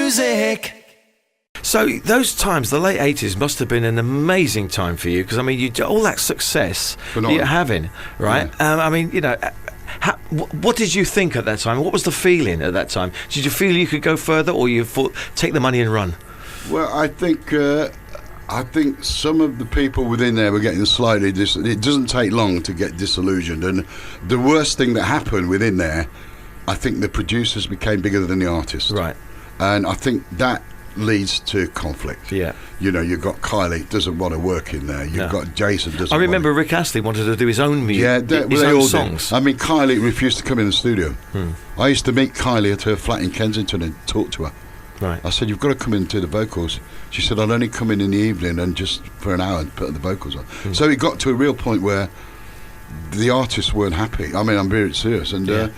music. So those times, the late 80s, must have been an amazing time for you, because I mean, all that success that you're having, right? Yeah. I mean, you know, what did you think at that time? What was the feeling at that time? Did you feel you could go further, or you thought, take the money and run? Well, I think some of the people within there were getting slightly it doesn't take long to get disillusioned, and the worst thing that happened within there, I think the producers became bigger than the artists. Right. And I think that leads to conflict. Yeah. You know, you've got Kylie doesn't want to work in there. You've got Jason doesn't. I remember Rick Astley wanted to do his own music. Yeah, his they own all songs. did. I mean, Kylie refused to come in the studio. I used to meet Kylie at her flat in Kensington and talk to her. Right. I said, you've got to come in and do the vocals. She said, I'll only come in the evening and just for an hour and put the vocals on. So it got to a real point where the artists weren't happy. I mean, I'm very serious. And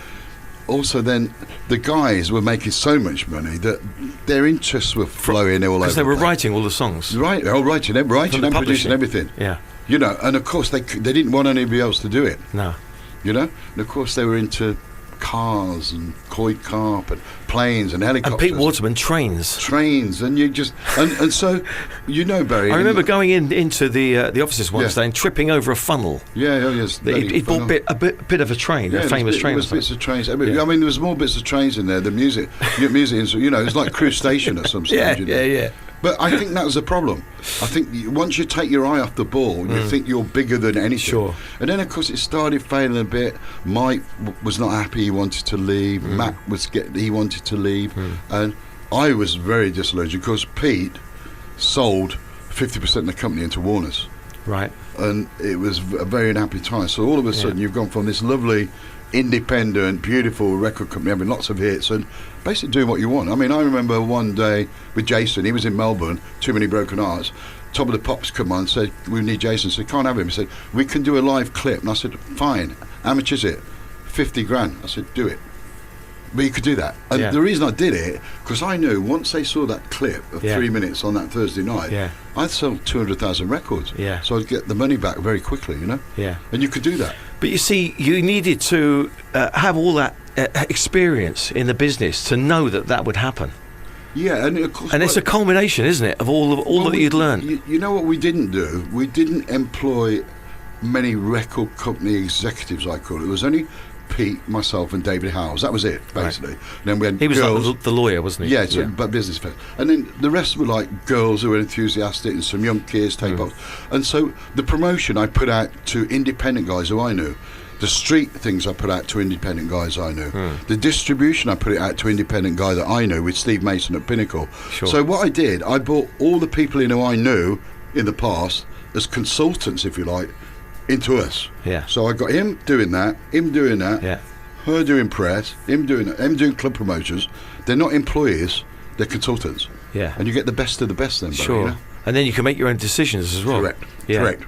also then the guys were making so much money that their interests were flowing all over. Because they were writing all the songs. Right, they were writing and producing everything. Yeah. You know, and of course they didn't want anybody else to do it. No. You know? And of course they were into cars and koi carp and planes and helicopters. And Pete Waterman, trains. And you just and so, you know, Barry, I remember going into the offices one day and tripping over a funnel. Yes. He bought a bit of a train, a famous train. There was bits of trains. I mean, there was more bits of trains in there. The music, you know, it's like Cruise Station at some stage. Yeah. But I think that was a problem. I think once you take your eye off the ball, you think you're bigger than anything. Sure. And then, of course, it started failing a bit. Mike was not happy. He wanted to leave. Matt he wanted to leave. And I was very disillusioned because Pete sold 50% of the company into Warner's. Right. And it was a very unhappy time. So all of a sudden, you've gone from this lovely, independent, beautiful record company having lots of hits and basically doing what you want. I mean, I remember one day with Jason, he was in Melbourne, Too Many Broken Hearts. Top of the Pops come on and said, we need Jason. I said, can't have him. He said, we can do a live clip. And I said, fine. How much is it? 50 grand. I said, do it. But you could do that. And the reason I did it, because I knew once they saw that clip of 3 minutes on that Thursday night, I'd sell 200,000 records. Yeah. So I'd get the money back very quickly, you know? Yeah. And you could do that. But you see, you needed to have all that experience in the business to know that would happen. Yeah, and of course, and it's a culmination, isn't it, of all that you'd learned? You know what we didn't do? We didn't employ many record company executives, I call it. It was only Pete, myself, and David Howells. That was it, basically. Right. And then we had he was girls, like the lawyer, wasn't he? Yeah, but business first. And then the rest were like girls who were enthusiastic and some young kids, tape-offs. And so the promotion I put out to independent guys who I knew. The street things I put out to independent guys I knew. The distribution I put it out to independent guy that I knew with Steve Mason at Pinnacle. Sure. So what I did, I brought all the people in who I knew in the past as consultants, if you like, into us. Yeah. So I got him doing that, her doing press, him doing club promotions. They're not employees, they're consultants. Yeah. And you get the best of the best then, buddy, sure. You know? And then you can make your own decisions as well. Correct. Yeah. Correct.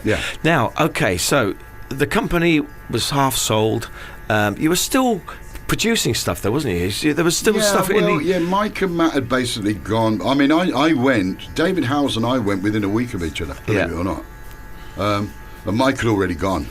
Yeah. Now, okay, so the company was half sold. You were still producing stuff though, wasn't you? There was still stuff in the... Yeah, Mike and Matt had basically gone. I mean, I went, David Howells and I went within a week of each other, believe it or not. And Mike had already gone.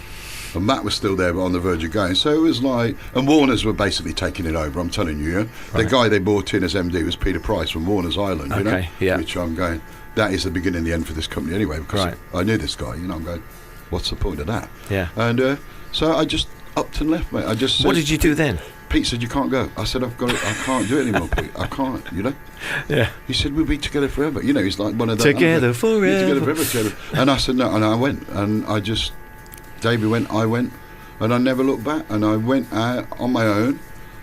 And Matt was still there, but on the verge of going. So it was like... And Warner's were basically taking it over, I'm telling you. Yeah? The guy they brought in as MD was Peter Price from Warner's Island, you know? Yeah. Which I'm going, that is the beginning and the end for this company anyway, because I knew this guy, you know, I'm going, what's the point of that? Yeah. And so I just upped and left, mate. I just said, what did you do then? Pete said, you can't go. I said, I can't do it anymore, Pete. I can't, you know? Yeah. He said, we'll be together forever. You know, he's like one of the... Together forever. And I said, no. And I went. And I just... David went, I went. And I never looked back. And I went out on my own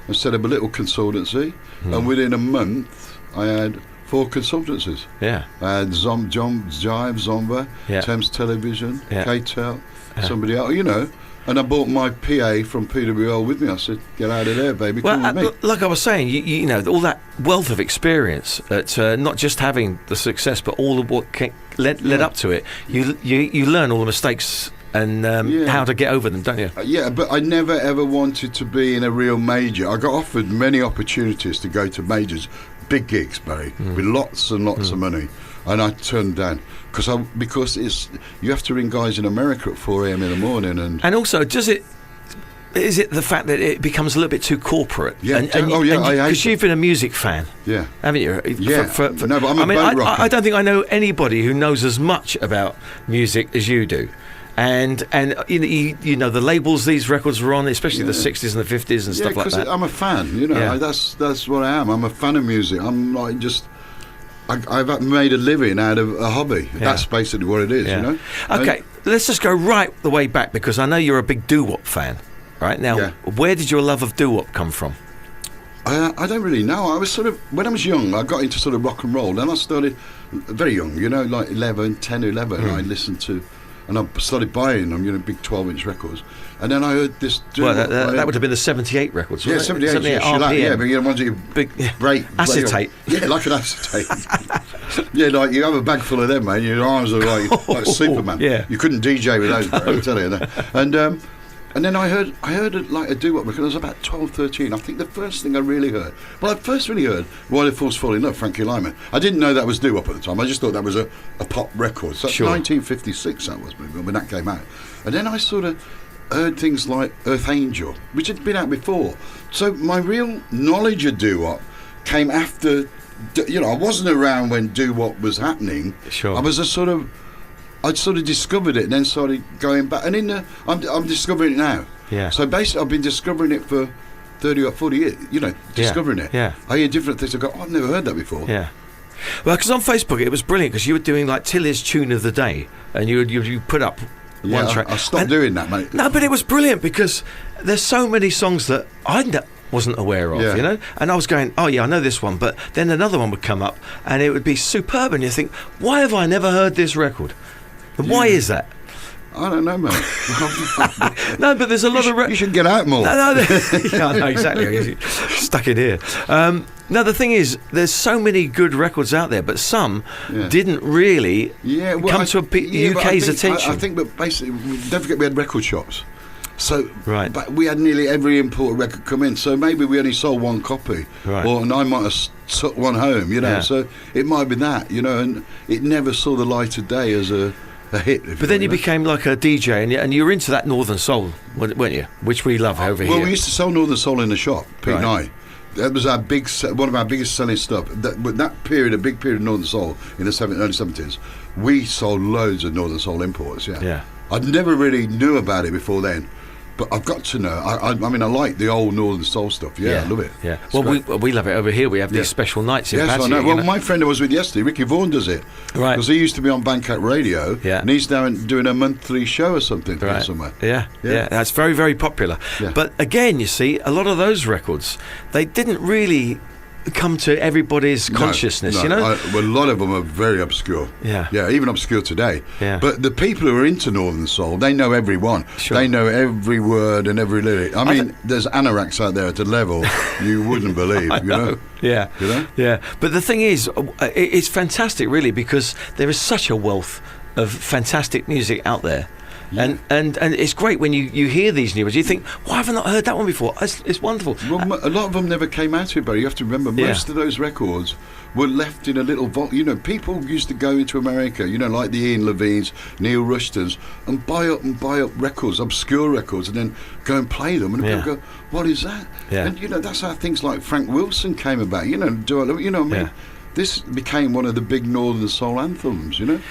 and set up a little consultancy. And within a month, I had 4 consultancies. Yeah. I had Jive, Zomba, Thames Television, KTEL, somebody else, you know. And I bought my PA from PWL with me. I said, get out of there, baby. Well, come with me. like I was saying, you know, all that wealth of experience at not just having the success, but all of what led up to it. You learn all the mistakes and how to get over them, don't you? Yeah, but I never ever wanted to be in a real major. I got offered many opportunities to go to majors, big gigs, Barry, with lots and lots of money. And I turned down because it's you have to ring guys in America at 4 a.m. in the morning, and also does it is it the fact that it becomes a little bit too corporate? Yeah. Because you've been a music fan, haven't you? Yeah. No, but I'm a boat rocker. I don't think I know anybody who knows as much about music as you do. And you know the labels these records were on, especially the 60s and the 50s and stuff like that. I'm a fan, you know. Yeah. That's what I am. I'm a fan of music. I'm like I've made a living out of a hobby. Yeah. That's basically what it is, you know. Okay, let's just go right the way back, because I know you're a big doo-wop fan. Right now, where did your love of doo-wop come from? I don't really know. I was when I was young, I got into sort of rock and roll. Then I started very young, you know, like 10 or 11. I listened to, and I started buying them, you know, big 12-inch records. And then I heard this. Well, that would have been the 78 records, wasn't it? 78 RPM. But you know, ones that you break. Acetate. Yeah, like an acetate. Yeah, like you have a bag full of them, man. Your arms are like Superman. Yeah. You couldn't DJ with those, bro, I tell you. And then I heard like a doo-wop record. I was about 12, 13. I think the first thing I really heard, I first really heard Why the Fools Fall in Love, Frankie Lyman. I didn't know that was doo-wop at the time. I just thought that was a pop record. So 1956 that was when that came out. And then I sort of heard things like Earth Angel, which had been out before. So my real knowledge of doo-wop came after, you know, I wasn't around when doo-wop was happening. Sure. I was I'd sort of discovered it and then started going back. And I'm discovering it now. Yeah. So basically I've been discovering it for 30 or 40 years, you know, discovering it. Yeah. I hear different things. I go, I've never heard that before. Yeah. Well, because on Facebook it was brilliant, because you were doing like Tilly's Tune of the Day, and you put up one track. I stopped doing that, mate. No, but it was brilliant, because there's so many songs that I wasn't aware of, you know, and I was going, oh yeah, I know this one, but then another one would come up and it would be superb, and you think, why have I never heard this record? And why is that? I don't know, mate. No, but there's a lot of... You should get out more. No, yeah, I know, exactly. Stuck in here. No, the thing is, there's so many good records out there, but some didn't really come to UK's attention. I think, but basically, don't forget we had record shops. So, right. But we had nearly every imported record come in. So maybe we only sold one copy, and I might have took one home. You know, so it might be that. You know, and it never saw the light of day as a hit. But then you became like a DJ, and you were into that Northern Soul, weren't you? Which we love over here. Well, we used to sell Northern Soul in the shop, Pete and I. That was our one of our biggest selling stuff. That period, a big period of Northern Soul in the early 70s, we sold loads of Northern Soul imports. Yeah. I never really knew about it before then. But I've got to know. I mean, I like the old Northern Soul stuff. Yeah, I love it. Yeah. Well, we love it over here. We have these special nights in Pattaya. I know. Well, my friend I was with yesterday, Ricky Vaughan, does it. Right. Because he used to be on Pattaya Radio. Yeah. And he's now doing a monthly show or something somewhere. Yeah. That's very, very popular. Yeah. But again, you see, a lot of those records, they didn't really come to everybody's consciousness, you know? Well, a lot of them are very obscure. Yeah, even obscure today. Yeah. But the people who are into Northern Soul, they know every one. Sure. They know every word and every lyric. I mean, there's anoraks out there at a level you wouldn't believe, you know? Yeah. You know? Yeah. But the thing is, it's fantastic, really, because there is such a wealth of fantastic music out there. Yeah. And it's great when you hear these new ones. You think, why have I not heard that one before? It's wonderful. Well, a lot of them never came out here, Barry. You have to remember, most of those records were left in a little vault. You know, people used to go into America, you know, like the Ian Levines, Neil Rushtons, and buy up records, obscure records, and then go and play them. And people go, what is that? Yeah. And, you know, that's how things like Frank Wilson came about. You know, this became one of the big Northern Soul anthems, you know?